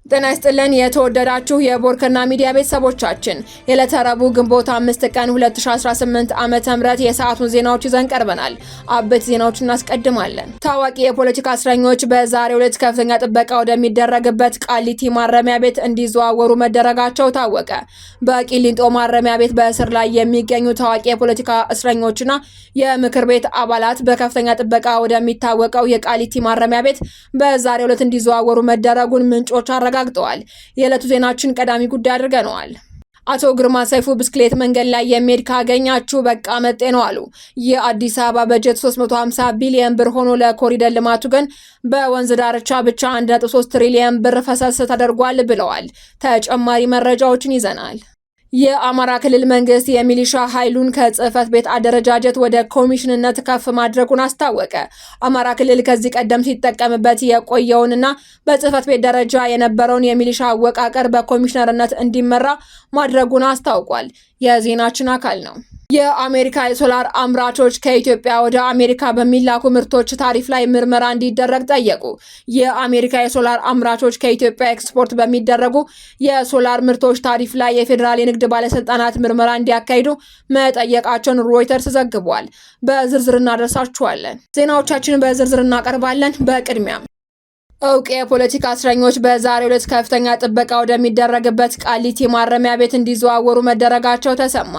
ጤና ይስጥልን የተወደዳችሁ የቦርከና ሚዲያ ቤተሰቦቻችን የዕለተ ረቡዕ ግንቦት 5 ቀን 2018 ዓመተ ምህረት የሰዓቱን ዜናዎች ይዘን ቀርበናል። አበይት ዜናዎችን እናስቀድማለን። ታዋቂ የፖለቲካ እስረኞች በዛሬው ዕለት ከፍተኛ ጥበቃ ወደሚደረግበት ቃሊቲ ማረሚያ ቤት እንዲዘዋወሩ መደረጋቸው ታወቀ። በቂሊንጦ ማረሚያ ቤት በእስር ላይ የሚገኙ ታዋቂ የፖለቲካ እስረኞችና የምክር ቤት አባላት በከፍተኛ ጥበቃ ወደሚታወቀው የቃሊቲ ማረሚያ ቤት በዛሬው ዕለት እንዲዘዋወሩ መደረጉን ምንጮች አረጋግጠዋል። የዕለቱ ዜናችን ቀዳሚ ጉዳይ አድርገነዋል። አቶ ግርማ ሰይፉ ብስክሌት መንገድ ላይ የሚሄድ ካገኛችሁ በቃ መጤ ነው አሉ። የአዲስ አበባ በጀት 350 ቢሊዮን ብር ሆኖ ለኮሪደር ልማቱ ግን በወንዝ ዳርቻ ብቻ 1.3 ትሪሊዮን ብር ፈሰስ ተደርጓል ብለዋል። ተጨማሪ መረጃዎችን ይዘናል። የአማራ ክልል መንግስት የሚሊሻ ኃይሉን ከጽህፈት ቤት አደረጃጀት ወደ ኮሚሽንነት ከፍ ማድረጉን አስታወቀ። አማራ ክልል ከዚህ ቀደም ሲጠቀምበት የቆየውንና በጽህፈት ቤት ደረጃ የነበረውን የሚሊሻ አወቃቀር በኮሚሽነርነት እንዲመራ ማድረጉን አስታውቋል። የዜናችን አካል ነው። የአሜሪካ የሶላር አምራቾች ከኢትዮጵያ ወደ አሜሪካ በሚላኩ ምርቶች ታሪፍ ላይ ምርመራ እንዲደረግ ጠየቁ። የአሜሪካ የሶላር አምራቾች ከኢትዮጵያ ኤክስፖርት በሚደረጉ የሶላር ምርቶች ታሪፍ ላይ የፌዴራል የንግድ ባለስልጣናት ምርመራ እንዲያካሂዱ መጠየቃቸውን ሮይተርስ ዘግቧል። በዝርዝር እናደርሳችኋለን። ዜናዎቻችንን በዝርዝር እናቀርባለን። በቅድሚያ እውቅ የፖለቲካ እስረኞች በዛሬው ዕለት ከፍተኛ ጥበቃ ወደሚደረግበት ቃሊቲ ማረሚያ ቤት እንዲዘዋወሩ መደረጋቸው ተሰማ።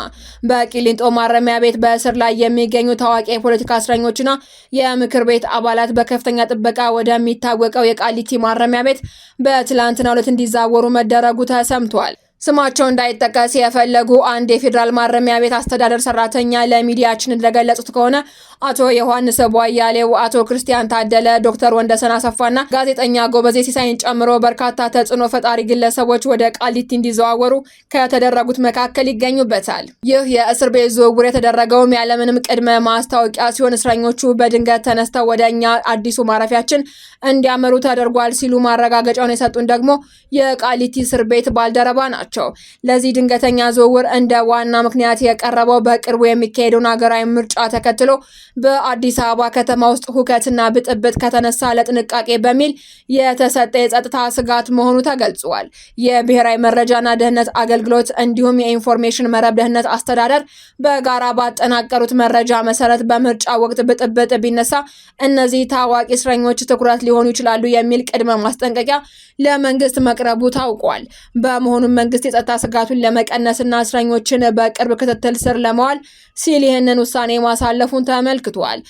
በቂሊንጦ ማረሚያ ቤት በእስር ላይ የሚገኙ ታዋቂ የፖለቲካ እስረኞችና የምክር ቤት አባላት በከፍተኛ ጥበቃ ወደሚታወቀው የቃሊቲ ማረሚያ ቤት በትላንትናው ዕለት እንዲዘዋወሩ መደረጉ ተሰምቷል። ስማቸው እንዳይጠቀስ የፈለጉ አንድ የፌዴራል ማረሚያ ቤት አስተዳደር ሰራተኛ ለሚዲያችን እንደገለጹት ከሆነ አቶ ዮሐንስ ቧያሌው፣ አቶ ክርስቲያን ታደለ፣ ዶክተር ወንደሰን አሰፋና ጋዜጠኛ ጎበዜ ሲሳይን ጨምሮ በርካታ ተጽዕኖ ፈጣሪ ግለሰቦች ወደ ቃሊቲ እንዲዘዋወሩ ከተደረጉት መካከል ይገኙበታል። ይህ የእስር ቤት ዝውውር የተደረገውም ያለምንም ቅድመ ማስታወቂያ ሲሆን እስረኞቹ በድንገት ተነስተው ወደ እኛ አዲሱ ማረፊያችን እንዲያመሩ ተደርጓል ሲሉ ማረጋገጫውን የሰጡን ደግሞ የቃሊቲ እስር ቤት ባልደረባ ናቸው። ለዚህ ድንገተኛ ዝውውር እንደ ዋና ምክንያት የቀረበው በቅርቡ የሚካሄደውን ሀገራዊ ምርጫ ተከትሎ በአዲስ አበባ ከተማ ውስጥ ሁከትና ብጥብጥ ከተነሳ ለጥንቃቄ በሚል የተሰጠ የጸጥታ ስጋት መሆኑ ተገልጿል። የብሔራዊ መረጃና ደህንነት አገልግሎት እንዲሁም የኢንፎርሜሽን መረብ ደህንነት አስተዳደር በጋራ ባጠናቀሩት መረጃ መሰረት በምርጫ ወቅት ብጥብጥ ቢነሳ እነዚህ ታዋቂ እስረኞች ትኩረት ሊሆኑ ይችላሉ የሚል ቅድመ ማስጠንቀቂያ ለመንግስት መቅረቡ ታውቋል። በመሆኑም መንግስት የጸጥታ ስጋቱን ለመቀነስና እስረኞችን በቅርብ ክትትል ስር ለማዋል ሲል ይህንን ውሳኔ ማሳለፉን ተመልክቷል።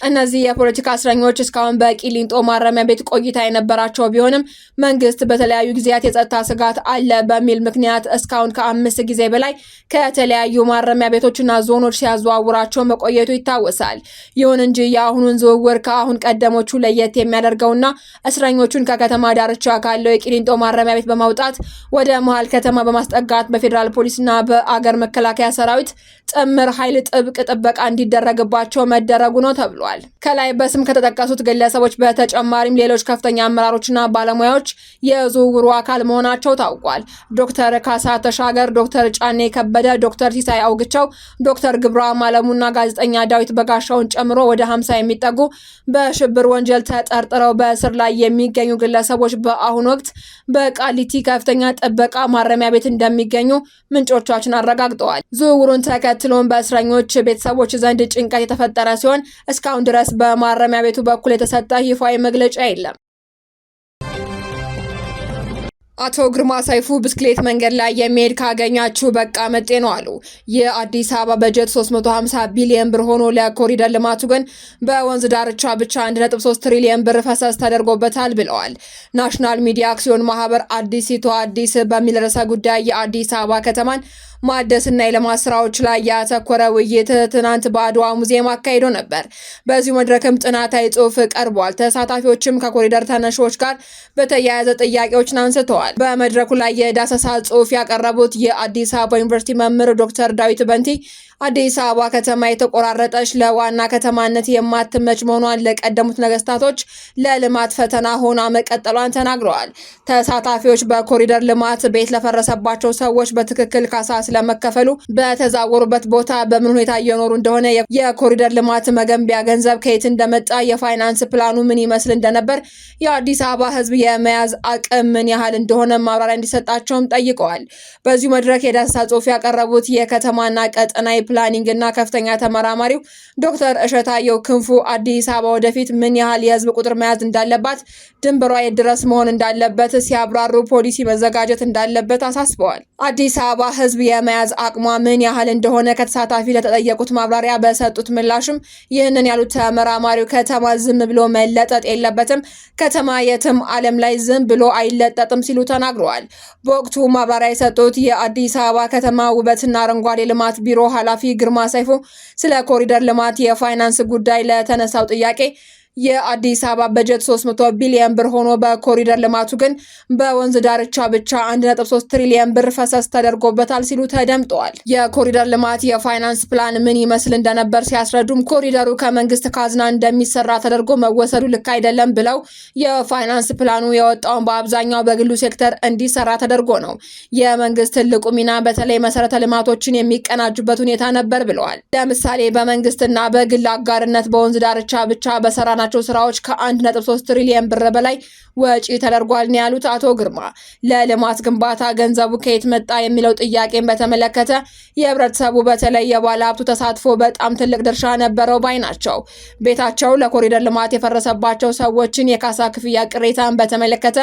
እነዚህ የፖለቲካ እስረኞች እስካሁን በቂሊንጦ ማረሚያ ቤት ቆይታ የነበራቸው ቢሆንም መንግስት በተለያዩ ጊዜያት የጸጥታ ስጋት አለ በሚል ምክንያት እስካሁን ከ5 ጊዜ በላይ ከተለያዩ ማረሚያ ቤቶችና ዞኖች ሲያዘዋውራቸው መቆየቱ ይታወሳል። ይሁን እንጂ የአሁኑን ዝውውር ከአሁን ቀደሞቹ ለየት የሚያደርገውና እስረኞቹን ከከተማ ዳርቻ ካለው የቂሊንጦ ማረሚያ ቤት በማውጣት ወደ መሀል ከተማ በማስጠጋት በፌዴራል ፖሊስና በአገር መከላከያ ሰራዊት ጥምር ኃይል ጥብቅ ጥበቃ እንዲደረግባቸው መደረጉ ነው ተብሏል። ከላይ በስም ከተጠቀሱት ግለሰቦች በተጨማሪም ሌሎች ከፍተኛ አመራሮችና ባለሙያዎች የዝውውሩ አካል መሆናቸው ታውቋል። ዶክተር ካሳ ተሻገር፣ ዶክተር ጫኔ ከበደ፣ ዶክተር ሲሳይ አውግቸው፣ ዶክተር ግብረ ማለሙና ጋዜጠኛ ዳዊት በጋሻውን ጨምሮ ወደ 50 የሚጠጉ በሽብር ወንጀል ተጠርጥረው በእስር ላይ የሚገኙ ግለሰቦች በአሁኑ ወቅት በቃሊቲ ከፍተኛ ጥበቃ ማረሚያ ቤት እንደሚገኙ ምንጮቻችን አረጋግጠዋል። ዝውውሩን ተከትሎም በእስረኞች ቤተሰቦች ዘንድ ጭንቀት የተፈጠረ ሲሆን እስካሁን ድረስ በማረሚያ ቤቱ በኩል የተሰጠ ይፋዊ መግለጫ የለም። አቶ ግርማ ሰይፉ ብስክሌት መንገድ ላይ የሚሄድ ካገኛችሁ በቃ መጤ ነው አሉ። የአዲስ አበባ በጀት 350 ቢሊዮን ብር ሆኖ ለኮሪደር ልማቱ ግን በወንዝ ዳርቻ ብቻ 1.3 ትሪሊዮን ብር ፈሰስ ተደርጎበታል ብለዋል። ናሽናል ሚዲያ አክሲዮን ማህበር አዲሲቱ አዲስ በሚል ርዕሰ ጉዳይ የአዲስ አበባ ከተማን ማደስና የልማት ስራዎች ላይ ያተኮረ ውይይት ትናንት በአድዋ ሙዚየም አካሂዶ ነበር። በዚሁ መድረክም ጥናታዊ ጽሑፍ ቀርቧል። ተሳታፊዎችም ከኮሪደር ተነሾች ጋር በተያያዘ ጥያቄዎችን አንስተዋል። በመድረኩ ላይ የዳሰሳ ጽሑፍ ያቀረቡት የአዲስ አበባ ዩኒቨርሲቲ መምህር ዶክተር ዳዊት በንቲ አዲስ አበባ ከተማ የተቆራረጠች ለዋና ከተማነት የማትመች መሆኗን ለቀደሙት ነገስታቶች ለልማት ፈተና ሆና መቀጠሏን ተናግረዋል። ተሳታፊዎች በኮሪደር ልማት ቤት ለፈረሰባቸው ሰዎች በትክክል ካሳ ስለመከፈሉ፣ በተዛወሩበት ቦታ በምን ሁኔታ እየኖሩ እንደሆነ፣ የኮሪደር ልማት መገንቢያ ገንዘብ ከየት እንደመጣ፣ የፋይናንስ ፕላኑ ምን ይመስል እንደነበር፣ የአዲስ አበባ ህዝብ የመያዝ አቅም ምን ያህል እንደሆነ ማብራሪያ እንዲሰጣቸውም ጠይቀዋል። በዚሁ መድረክ የዳሰሳ ጽሑፍ ያቀረቡት የከተማና ቀጠናዊ ፕላኒንግ እና ከፍተኛ ተመራማሪው ዶክተር እሸታየሁ ክንፉ አዲስ አበባ ወደፊት ምን ያህል የህዝብ ቁጥር መያዝ እንዳለባት፣ ድንበሯ የት ድረስ መሆን እንዳለበት ሲያብራሩ ፖሊሲ መዘጋጀት እንዳለበት አሳስበዋል። አዲስ አበባ ህዝብ የመያዝ አቅሟ ምን ያህል እንደሆነ ከተሳታፊ ለተጠየቁት ማብራሪያ በሰጡት ምላሽም ይህንን ያሉት ተመራማሪው ከተማ ዝም ብሎ መለጠጥ የለበትም፣ ከተማ የትም ዓለም ላይ ዝም ብሎ አይለጠጥም ሲሉ ተናግረዋል። በወቅቱ ማብራሪያ የሰጡት የአዲስ አበባ ከተማ ውበትና አረንጓዴ ልማት ቢሮ ኃላፊ ግርማ ሰይፉ ስለ ኮሪደር ልማት የፋይናንስ ጉዳይ ለተነሳው ጥያቄ የአዲስ አበባ በጀት 300 ቢሊዮን ብር ሆኖ በኮሪደር ልማቱ ግን በወንዝ ዳርቻ ብቻ 1.3 ትሪሊዮን ብር ፈሰስ ተደርጎበታል ሲሉ ተደምጠዋል። የኮሪደር ልማት የፋይናንስ ፕላን ምን ይመስል እንደነበር ሲያስረዱም ኮሪደሩ ከመንግስት ካዝና እንደሚሰራ ተደርጎ መወሰዱ ልክ አይደለም ብለው የፋይናንስ ፕላኑ የወጣውን በአብዛኛው በግሉ ሴክተር እንዲሰራ ተደርጎ ነው። የመንግስት ትልቁ ሚና በተለይ መሰረተ ልማቶችን የሚቀናጁበት ሁኔታ ነበር ብለዋል። ለምሳሌ በመንግስትና በግል አጋርነት በወንዝ ዳርቻ ብቻ በሰራና ስራዎች ከ1.3 ትሪሊዮን ብር በላይ ወጪ ተደርጓል ነው ያሉት አቶ ግርማ። ለልማት ግንባታ ገንዘቡ ከየት መጣ የሚለው ጥያቄን በተመለከተ የህብረተሰቡ በተለይ የባለ ሀብቱ ተሳትፎ በጣም ትልቅ ድርሻ ነበረው ባይ ናቸው። ቤታቸው ለኮሪደር ልማት የፈረሰባቸው ሰዎችን የካሳ ክፍያ ቅሬታን በተመለከተ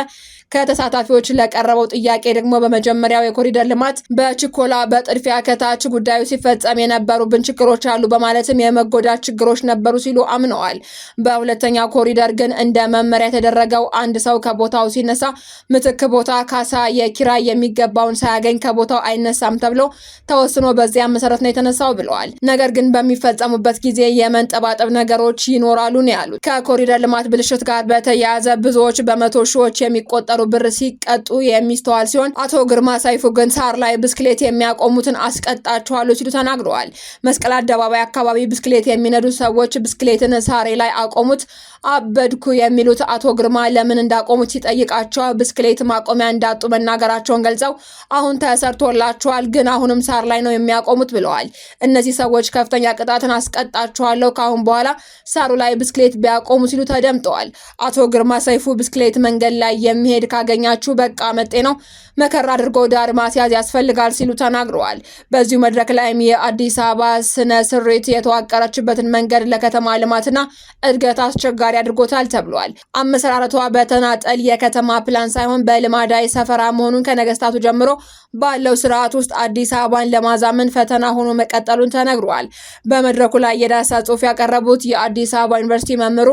ከተሳታፊዎች ለቀረበው ጥያቄ ደግሞ በመጀመሪያው የኮሪደር ልማት በችኮላ በጥድፊያ ከታች ጉዳዩ ሲፈጸም የነበሩብን ችግሮች አሉ በማለትም የመጎዳት ችግሮች ነበሩ ሲሉ አምነዋል። በሁለተኛው ኮሪደር ግን እንደ መመሪያ የተደረገው አንድ ሰው ከቦታው ሲነሳ ምትክ ቦታ ካሳ የኪራይ የሚገባውን ሳያገኝ ከቦታው አይነሳም ተብሎ ተወስኖ በዚያ መሰረት ነው የተነሳው ብለዋል። ነገር ግን በሚፈጸሙበት ጊዜ የመንጠባጠብ ነገሮች ይኖራሉ ነው ያሉት። ከኮሪደር ልማት ብልሽት ጋር በተያያዘ ብዙዎች በመቶ ሺዎች የሚቆጠሩ ብር ሲቀጡ የሚስተዋል ሲሆን አቶ ግርማ ሰይፉ ግን ሳር ላይ ብስክሌት የሚያቆሙትን አስቀጣቸዋለሁ ሲሉ ተናግረዋል። መስቀል አደባባይ አካባቢ ብስክሌት የሚነዱ ሰዎች ብስክሌትን ሳሬ ላይ አቆሙት አበድኩ የሚሉት አቶ ግርማ ለምን እንዳቆሙት ሲጠይቃቸው ብስክሌት ማቆሚያ እንዳጡ መናገራቸውን ገልጸው አሁን ተሰርቶላቸዋል ግን አሁንም ሳር ላይ ነው የሚያቆሙት ብለዋል። እነዚህ ሰዎች ከፍተኛ ቅጣትን አስቀጣቸዋለሁ ካሁን በኋላ ሳሩ ላይ ብስክሌት ቢያቆሙ ሲሉ ተደምጠዋል። አቶ ግርማ ሰይፉ ብስክሌት መንገድ ላይ የሚሄድ ካገኛችሁ በቃ መጤ ነው፣ መከራ አድርጎ ዳር ማስያዝ ያስፈልጋል ሲሉ ተናግረዋል። በዚሁ መድረክ ላይም የአዲስ አበባ ስነ ስሪት የተዋቀረችበትን መንገድ ለከተማ ልማትና እድገት አስቸጋሪ አድርጎታል ተብሏል። አመሰራረቷ በተናጠል የከተማ ፕላን ሳይሆን በልማዳዊ ሰፈራ መሆኑን ከነገስታቱ ጀምሮ ባለው ስርዓት ውስጥ አዲስ አበባን ለማዛመን ፈተና ሆኖ መቀጠሉን ተነግሯል። በመድረኩ ላይ የዳሰሳ ጽሑፍ ያቀረቡት የአዲስ አበባ ዩኒቨርሲቲ መምህሩ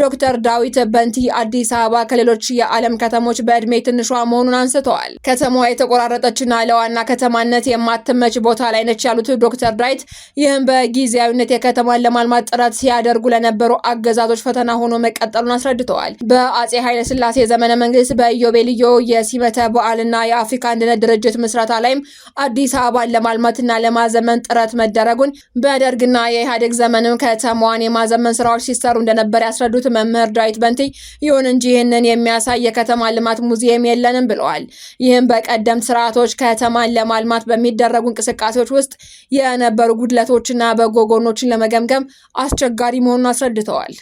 ዶክተር ዳዊት በንቲ አዲስ አበባ ከሌሎች የዓለም ከተሞች በእድሜ ትንሿ መሆኑን አንስተዋል። ከተማዋ የተቆራረጠችና ለዋና ከተማነት የማትመች ቦታ ላይ ነች ያሉት ዶክተር ዳዊት ይህም በጊዜያዊነት የከተማን ለማልማት ጥረት ሲያደርጉ ለነበሩ አገዛዞች ፈተና ሆኖ መቀጠሉን አስረድተዋል። በአጼ ኃይለ ሥላሴ ዘመነ መንግስት በኢዮቤልዩ የሲመተ በዓልና የአፍሪካ አንድነት ድርጅት ምስረታ ላይም አዲስ አበባን ለማልማትና ለማዘመን ጥረት መደረጉን በደርግና የኢህአዴግ ዘመንም ከተማዋን የማዘመን ስራዎች ሲሰሩ እንደነበር ያስረዱት መምህር ዳዊት በንቲ ይሁን እንጂ ይህንን የሚያሳይ የከተማ ልማት ሙዚየም የለንም ብለዋል። ይህም በቀደምት ስርዓቶች ከተማን ለማልማት በሚደረጉ እንቅስቃሴዎች ውስጥ የነበሩ ጉድለቶችና በጎ ጎኖችን ለመገምገም አስቸጋሪ መሆኑን አስረድተዋል።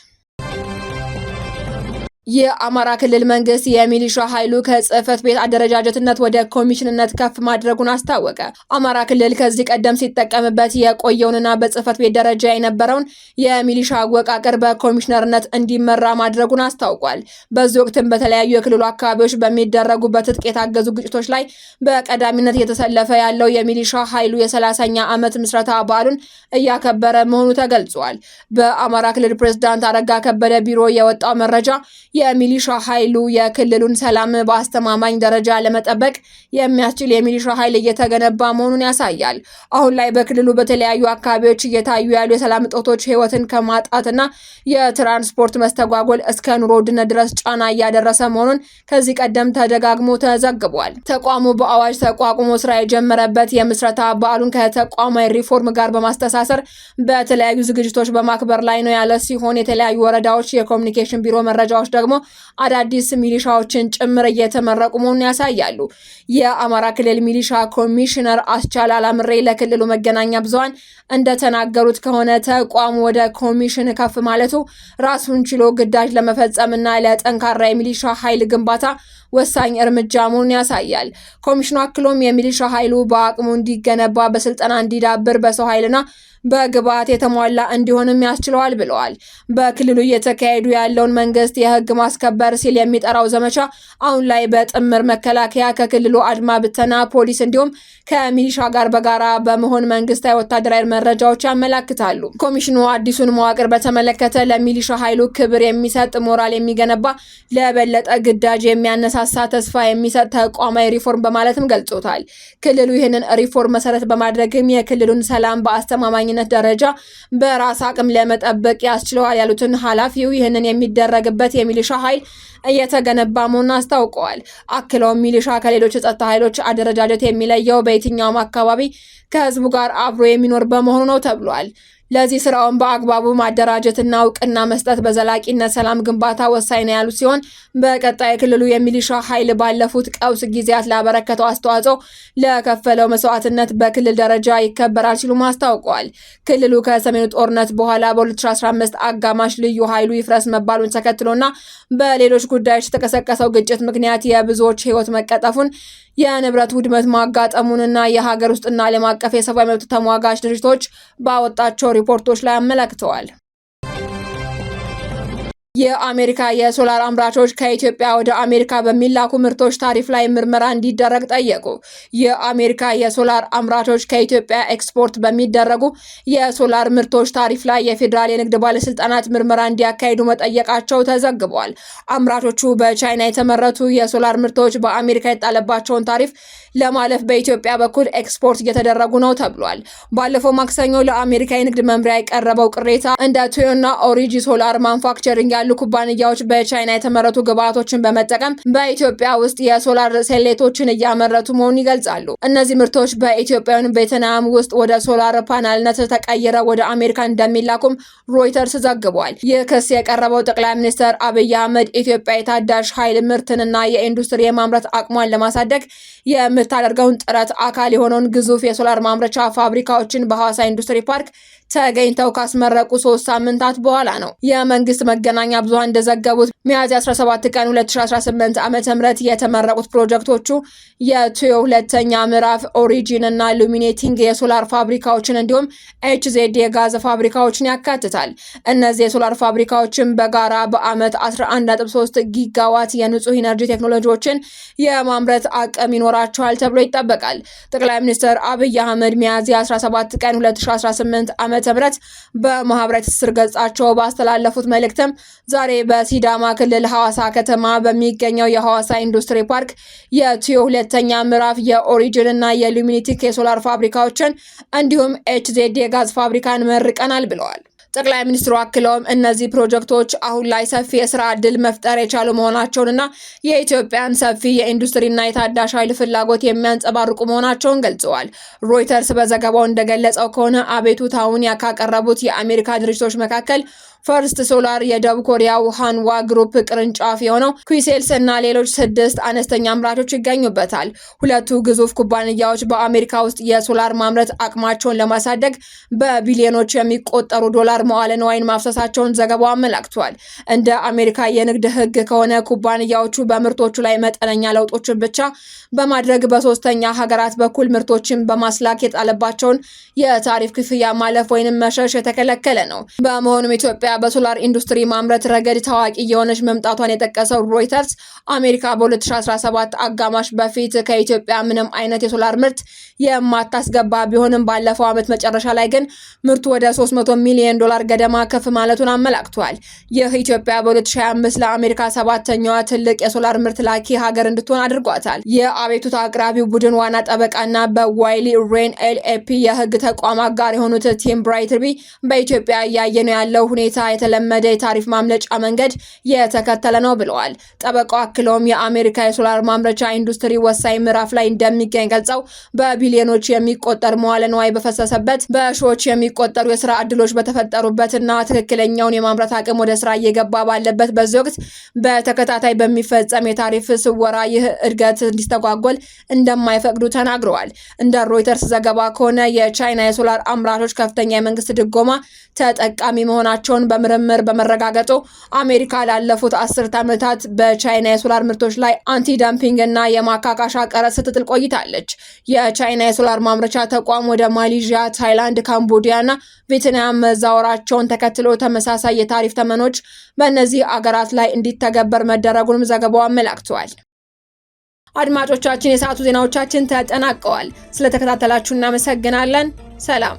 የአማራ ክልል መንግስት የሚሊሻ ኃይሉ ከጽህፈት ቤት አደረጃጀትነት ወደ ኮሚሽንነት ከፍ ማድረጉን አስታወቀ። አማራ ክልል ከዚህ ቀደም ሲጠቀምበት የቆየውንና በጽህፈት ቤት ደረጃ የነበረውን የሚሊሻ አወቃቀር በኮሚሽነርነት እንዲመራ ማድረጉን አስታውቋል። በዚህ ወቅትም በተለያዩ የክልሉ አካባቢዎች በሚደረጉ በትጥቅ የታገዙ ግጭቶች ላይ በቀዳሚነት እየተሰለፈ ያለው የሚሊሻ ኃይሉ የ30ኛ ዓመት ምስረታ በዓሉን እያከበረ መሆኑ ተገልጿል። በአማራ ክልል ፕሬዝዳንት አረጋ ከበደ ቢሮ የወጣው መረጃ የሚሊሻ ኃይሉ የክልሉን ሰላም በአስተማማኝ ደረጃ ለመጠበቅ የሚያስችል የሚሊሻ ኃይል እየተገነባ መሆኑን ያሳያል። አሁን ላይ በክልሉ በተለያዩ አካባቢዎች እየታዩ ያሉ የሰላም እጦቶች ህይወትን ከማጣትና የትራንስፖርት መስተጓጎል እስከ ኑሮ ውድነት ድረስ ጫና እያደረሰ መሆኑን ከዚህ ቀደም ተደጋግሞ ተዘግቧል። ተቋሙ በአዋጅ ተቋቁሞ ስራ የጀመረበት የምስረታ በዓሉን ከተቋማዊ ሪፎርም ጋር በማስተሳሰር በተለያዩ ዝግጅቶች በማክበር ላይ ነው ያለ ሲሆን የተለያዩ ወረዳዎች የኮሚኒኬሽን ቢሮ መረጃዎች ደግሞ ደግሞ አዳዲስ ሚሊሻዎችን ጭምር እየተመረቁ መሆኑን ያሳያሉ። የአማራ ክልል ሚሊሻ ኮሚሽነር አስቻል አላምሬ ለክልሉ መገናኛ ብዙሃን እንደተናገሩት ከሆነ ተቋሙ ወደ ኮሚሽን ከፍ ማለቱ ራሱን ችሎ ግዳጅ ለመፈጸምና ለጠንካራ የሚሊሻ ኃይል ግንባታ ወሳኝ እርምጃ መሆኑን ያሳያል። ኮሚሽኑ አክሎም የሚሊሻ ኃይሉ በአቅሙ እንዲገነባ፣ በስልጠና እንዲዳብር፣ በሰው ኃይልና በግብዓት የተሟላ እንዲሆንም ያስችለዋል ብለዋል። በክልሉ እየተካሄዱ ያለውን መንግስት የህግ ማስከበር ሲል የሚጠራው ዘመቻ አሁን ላይ በጥምር መከላከያ ከክልሉ አድማ ብተና ፖሊስ እንዲሁም ከሚሊሻ ጋር በጋራ በመሆን መንግስታዊ ወታደራዊ መረጃዎች ያመላክታሉ። ኮሚሽኑ አዲሱን መዋቅር በተመለከተ ለሚሊሻ ኃይሉ ክብር የሚሰጥ ሞራል የሚገነባ ለበለጠ ግዳጅ የሚያነሳሳ ተስፋ የሚሰጥ ተቋማዊ ሪፎርም በማለትም ገልጾታል። ክልሉ ይህንን ሪፎርም መሰረት በማድረግም የክልሉን ሰላም በአስተማማኝ ደረጃ በራስ አቅም ለመጠበቅ ያስችለዋል ያሉትን ኃላፊው ይህንን የሚደረግበት የሚሊሻ ኃይል እየተገነባ መሆኑን አስታውቀዋል። አክለውም ሚሊሻ ከሌሎች የጸጥታ ኃይሎች አደረጃጀት የሚለየው በየትኛውም አካባቢ ከህዝቡ ጋር አብሮ የሚኖር በመሆኑ ነው ተብሏል። ለዚህ ስራውን በአግባቡ ማደራጀትና እውቅና መስጠት በዘላቂነት ሰላም ግንባታ ወሳኝ ነው ያሉት ሲሆን በቀጣይ ክልሉ የሚሊሻ ኃይል ባለፉት ቀውስ ጊዜያት ላበረከተው አስተዋጽኦ ለከፈለው መስዋዕትነት በክልል ደረጃ ይከበራል ሲሉ አስታውቀዋል። ክልሉ ከሰሜኑ ጦርነት በኋላ በ2015 አጋማሽ ልዩ ኃይሉ ይፍረስ መባሉን ተከትሎና በሌሎች ጉዳዮች የተቀሰቀሰው ግጭት ምክንያት የብዙዎች ህይወት መቀጠፉን የንብረት ውድመት ማጋጠሙንና የሀገር ውስጥና ዓለም አቀፍ የሰብአዊ መብት ተሟጋች ድርጅቶች ባወጣቸው ሪፖርቶች ላይ አመላክተዋል። የአሜሪካ የሶላር አምራቾች ከኢትዮጵያ ወደ አሜሪካ በሚላኩ ምርቶች ታሪፍ ላይ ምርመራ እንዲደረግ ጠየቁ። የአሜሪካ የሶላር አምራቾች ከኢትዮጵያ ኤክስፖርት በሚደረጉ የሶላር ምርቶች ታሪፍ ላይ የፌዴራል የንግድ ባለስልጣናት ምርመራ እንዲያካሂዱ መጠየቃቸው ተዘግቧል። አምራቾቹ በቻይና የተመረቱ የሶላር ምርቶች በአሜሪካ የጣለባቸውን ታሪፍ ለማለፍ በኢትዮጵያ በኩል ኤክስፖርት እየተደረጉ ነው ተብሏል። ባለፈው ማክሰኞ ለአሜሪካ የንግድ መምሪያ የቀረበው ቅሬታ እንደ ቶዮና ኦሪጂ ሶላር ማኑፋክቸሪንግ ያሉ ኩባንያዎች በቻይና የተመረቱ ግብዓቶችን በመጠቀም በኢትዮጵያ ውስጥ የሶላር ሴሌቶችን እያመረቱ መሆኑን ይገልጻሉ። እነዚህ ምርቶች በኢትዮጵያውያን ቬትናም ውስጥ ወደ ሶላር ፓናልነት ተቀይረው ወደ አሜሪካ እንደሚላኩም ሮይተርስ ዘግቧል። ይህ ክስ የቀረበው ጠቅላይ ሚኒስትር አብይ አህመድ ኢትዮጵያ የታዳሽ ኃይል ምርትንና የኢንዱስትሪ የማምረት አቅሟን ለማሳደግ የምታደርገውን ጥረት አካል የሆነውን ግዙፍ የሶላር ማምረቻ ፋብሪካዎችን በሐዋሳ ኢንዱስትሪ ፓርክ ተገኝተው ካስመረቁ 3 ሳምንታት በኋላ ነው። የመንግስት መገናኛ ብዙሃን እንደዘገቡት ሚያዝያ 17 ቀን 2018 ዓ.ም የተመረቁት ፕሮጀክቶቹ የቱዮ ሁለተኛ ምዕራፍ ኦሪጂን እና ሉሚኔቲንግ የሶላር ፋብሪካዎችን እንዲሁም ኤችዜድ የጋዝ ፋብሪካዎችን ያካትታል። እነዚህ የሶላር ፋብሪካዎችን በጋራ በአመት 11.3 ጊጋዋት የንጹህ ኢነርጂ ቴክኖሎጂዎችን የማምረት አቅም ይኖራቸዋል ተብሎ ይጠበቃል። ጠቅላይ ሚኒስትር አብይ አህመድ ሚያዝያ 17 ቀን 2018 ዓ.ም በማህበራዊ ትስስር ገጻቸው ባስተላለፉት መልእክትም ዛሬ በሲዳማ ክልል ሐዋሳ ከተማ በሚገኘው የሐዋሳ ኢንዱስትሪ ፓርክ የቱዮ ሁለተኛ ምዕራፍ የኦሪጂን እና የሉሚኔቲክ የሶላር ፋብሪካዎችን እንዲሁም ኤችዜድ የጋዝ ፋብሪካን መርቀናል ብለዋል። ጠቅላይ ሚኒስትሩ አክለውም እነዚህ ፕሮጀክቶች አሁን ላይ ሰፊ የስራ ዕድል መፍጠር የቻሉ መሆናቸውንና የኢትዮጵያን ሰፊ የኢንዱስትሪና የታዳሽ ኃይል ፍላጎት የሚያንጸባርቁ መሆናቸውን ገልጸዋል። ሮይተርስ በዘገባው እንደገለጸው ከሆነ አቤቱታውን ካቀረቡት የአሜሪካ ድርጅቶች መካከል ፈርስት ሶላር፣ የደቡብ ኮሪያው ሃንዋ ግሩፕ ቅርንጫፍ የሆነው ኩዊሴልስ እና ሌሎች 6 አነስተኛ አምራቾች ይገኙበታል። ሁለቱ ግዙፍ ኩባንያዎች በአሜሪካ ውስጥ የሶላር ማምረት አቅማቸውን ለማሳደግ በቢሊዮኖች የሚቆጠሩ ዶላር መዋለ ንዋይን ማፍሰሳቸውን ዘገባው አመላክቷል። እንደ አሜሪካ የንግድ ሕግ ከሆነ ኩባንያዎቹ በምርቶቹ ላይ መጠነኛ ለውጦችን ብቻ በማድረግ በሶስተኛ ሀገራት በኩል ምርቶችን በማስላክ የጣለባቸውን የታሪፍ ክፍያ ማለፍ ወይንም መሸሽ የተከለከለ ነው። በመሆኑም ኢትዮጵያ በሶላር ኢንዱስትሪ ማምረት ረገድ ታዋቂ የሆነች መምጣቷን የጠቀሰው ሮይተርስ አሜሪካ በ2017 አጋማሽ በፊት ከኢትዮጵያ ምንም አይነት የሶላር ምርት የማታስገባ ቢሆንም ባለፈው ዓመት መጨረሻ ላይ ግን ምርቱ ወደ 300 ሚሊዮን ዶላር ገደማ ከፍ ማለቱን አመላክቷል። ይህ ኢትዮጵያ በ2025 ለአሜሪካ 7ኛዋ ትልቅ የሶላር ምርት ላኪ ሀገር እንድትሆን አድርጓታል። የአቤቱታ አቅራቢው ቡድን ዋና ጠበቃና በዋይሊ ሬን ኤልኤፒ የህግ ተቋም አጋር የሆኑት ቲም ብራይትቢ በኢትዮጵያ እያየ ነው ያለው ሁኔታ የተለመደ የታሪፍ ማምለጫ መንገድ የተከተለ ነው ብለዋል። ጠበቃው አክለውም የአሜሪካ የሶላር ማምረቻ ኢንዱስትሪ ወሳኝ ምዕራፍ ላይ እንደሚገኝ ገልጸው በቢሊዮኖች የሚቆጠር መዋለ ንዋይ በፈሰሰበት፣ በሺዎች የሚቆጠሩ የስራ ዕድሎች በተፈጠሩ በፈጠሩበትና ትክክለኛውን የማምረት አቅም ወደ ስራ እየገባ ባለበት በዚህ ወቅት በተከታታይ በሚፈጸም የታሪፍ ስወራ ይህ እድገት እንዲስተጓጎል እንደማይፈቅዱ ተናግረዋል። እንደ ሮይተርስ ዘገባ ከሆነ የቻይና የሶላር አምራቾች ከፍተኛ የመንግስት ድጎማ ተጠቃሚ መሆናቸውን በምርምር በመረጋገጡ አሜሪካ ላለፉት 10 ዓመታት በቻይና የሶላር ምርቶች ላይ አንቲ ዳምፒንግ እና የማካካሻ ቀረጥ ስትጥል ቆይታለች። የቻይና የሶላር ማምረቻ ተቋም ወደ ማሌዥያ፣ ታይላንድ፣ ካምቦዲያ እና ቪየትናም መዛወራቸውን ተከትሎ ተመሳሳይ የታሪፍ ተመኖች በእነዚህ አገራት ላይ እንዲተገበር መደረጉንም ዘገባው አመላክቷል። አድማጮቻችን፣ የሰዓቱ ዜናዎቻችን ተጠናቀዋል። ስለተከታተላችሁ እናመሰግናለን። ሰላም።